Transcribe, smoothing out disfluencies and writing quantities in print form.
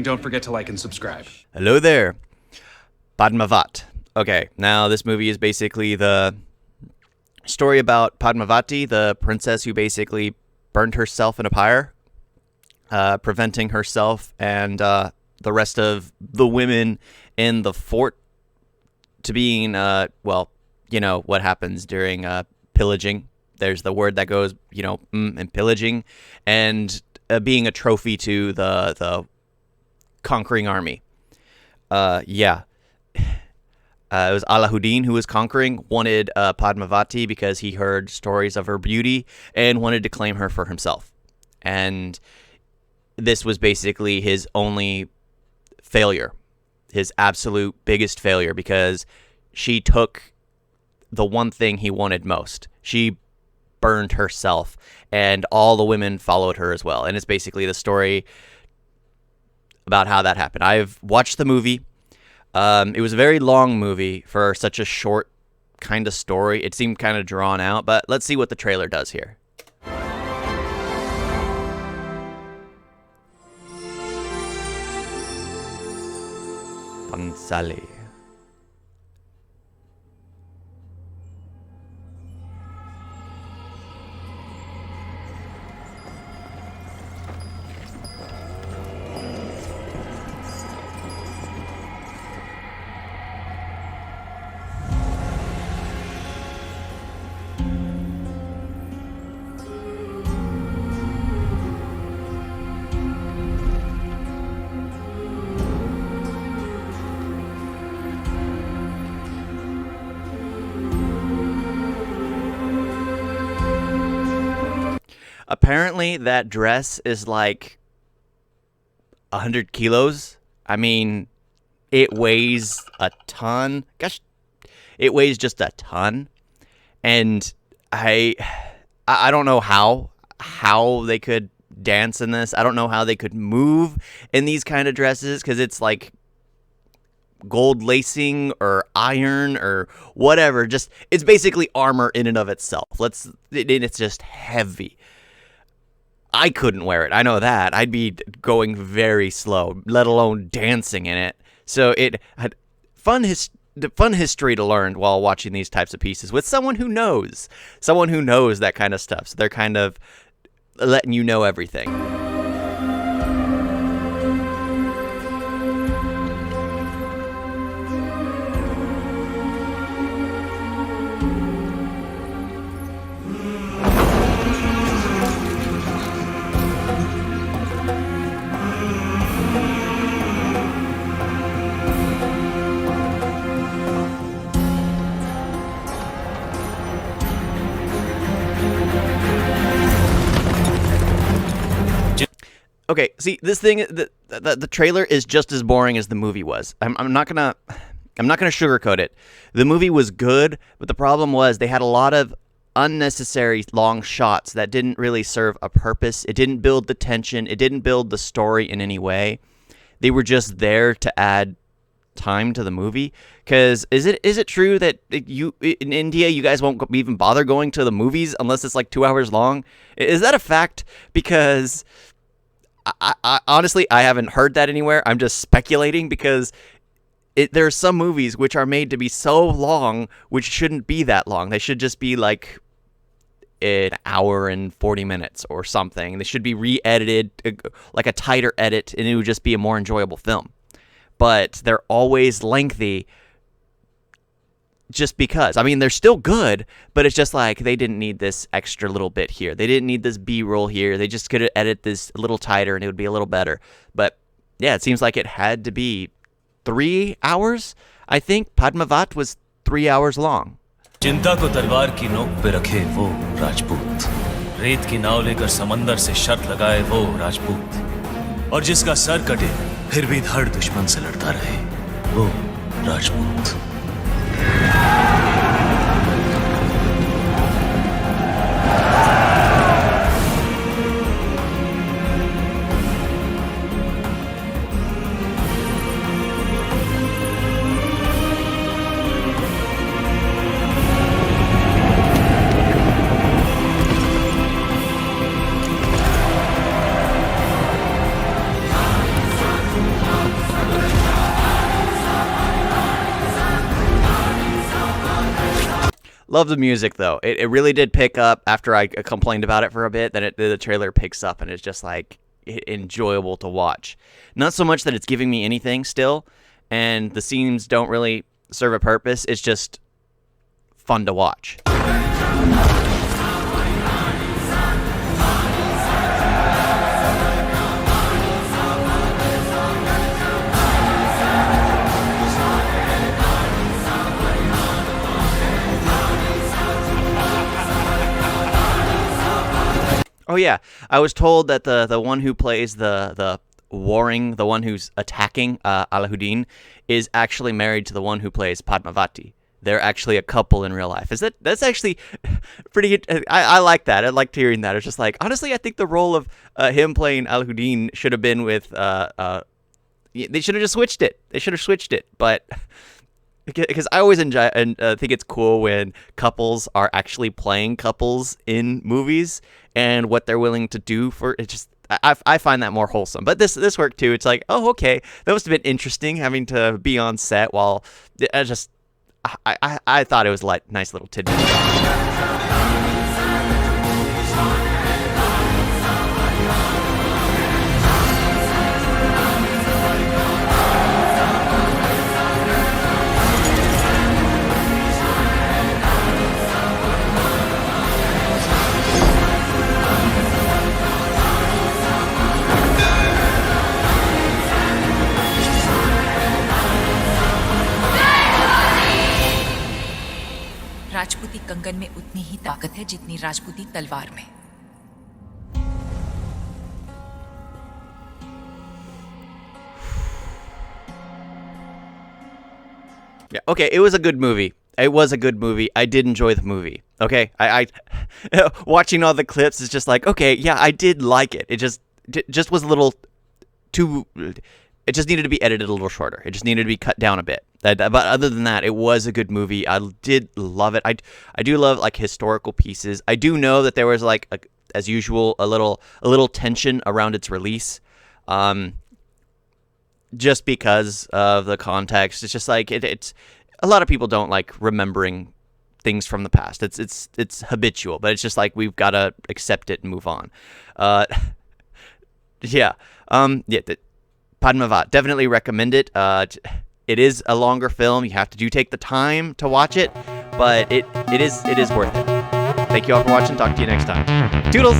don't forget to like and subscribe. Hello there. Padmaavat. Okay, now this movie is basically the story about Padmaavati, the princess who basically burned herself in a pyre, preventing herself and the rest of the women in the fort to being, well, you know, what happens during pillaging. There's the word that goes, you know, and pillaging, and being a trophy to the conquering army. Yeah. It was Alauddin who was conquering, wanted Padmaavati because he heard stories of her beauty and wanted to claim her for himself. And this was basically his only failure, his absolute biggest failure, because she took the one thing he wanted most. She burned herself, and all the women followed her as well. And it's basically the story about how that happened. I've watched the movie. It was a very long movie for such a short kind of story. It seemed kind of drawn out, but let's see what the trailer does here. Pansali. Apparently, that dress is like 100 kilos. I mean, it weighs a ton. Gosh, it weighs just a ton. And I don't know how they could dance in this. I don't know how they could move in these kind of dresses, because it's like gold lacing or iron or whatever. Just, it's basically armor in and of itself. It's just heavy. I couldn't wear it. I know that. I'd be going very slow, let alone dancing in it. So it had fun history to learn while watching these types of pieces with someone who knows that kind of stuff. So they're kind of letting you know everything. Okay, see, this thing, the trailer is just as boring as the movie was. I'm not gonna sugarcoat it. The movie was good, but the problem was they had a lot of unnecessary long shots that didn't really serve a purpose. It didn't build the tension. It didn't build the story in any way. They were just there to add time to the movie. Because is it true that you in India you guys won't even bother going to the movies unless it's like 2 hours long? Is that a fact? Because I honestly, I haven't heard that anywhere. I'm just speculating, because there are some movies which are made to be so long, which shouldn't be that long. They should just be like an hour and 40 minutes or something. They should be re-edited, like a tighter edit, and it would just be a more enjoyable film. But they're always lengthy just because. I mean, they're still good, but it's just like they didn't need this extra little bit here. They didn't need this B-roll here. They just could have edited this a little tighter and it would be a little better. But yeah, it seems like it had to be 3 hours. I think Padmaavat was 3 hours long. चिंता को तलवार की नोक पे रखे वो राजपूत, रेत की नाव लेकर समंदर से शर्त लगाए वो राजपूत, और जिसका सर कटे फिर भी धड़ दुश्मन से लड़ता रहे वो Rajput. Love the music though. It really did pick up after I complained about it for a bit. Then the trailer picks up and it's just like enjoyable to watch. Not so much that it's giving me anything still, and the scenes don't really serve a purpose. It's just fun to watch. Oh yeah, I was told that the one who plays the one who's attacking Alauddin is actually married to the one who plays Padmavati. They're actually a couple in real life. That's actually pretty? I like that. I liked hearing that. It's just like, honestly, I think the role of him playing Alauddin should have been with. They should have just switched it. They should have switched it, but. Because I always enjoy and think it's cool when couples are actually playing couples in movies and what they're willing to do for it. Just I find that more wholesome. But this worked too. It's like, oh, okay, that must have been interesting having to be on set while I thought it was like nice little tidbit. राजपूती कंगन में उतनी ही ताकत है जितनी राजपूती तलवार में। Yeah, okay, it was a good movie. It was a good movie. I did enjoy the movie. Okay, I watching all the clips is just like, okay, yeah, I did like it. It just was a little too. It just needed to be edited a little shorter. It just needed to be cut down a bit. But other than that, it was a good movie. I did love it. I do love like historical pieces. I do know that there was like as usual a little tension around its release, just because of the context. It's just like it's a lot of people don't like remembering things from the past. It's habitual, but it's just like we've got to accept it and move on. Yeah. Padmaavat, definitely recommend it. It is a longer film. You have to take the time to watch it, but it is worth it. Thank you all for watching. Talk to you next time. Toodles!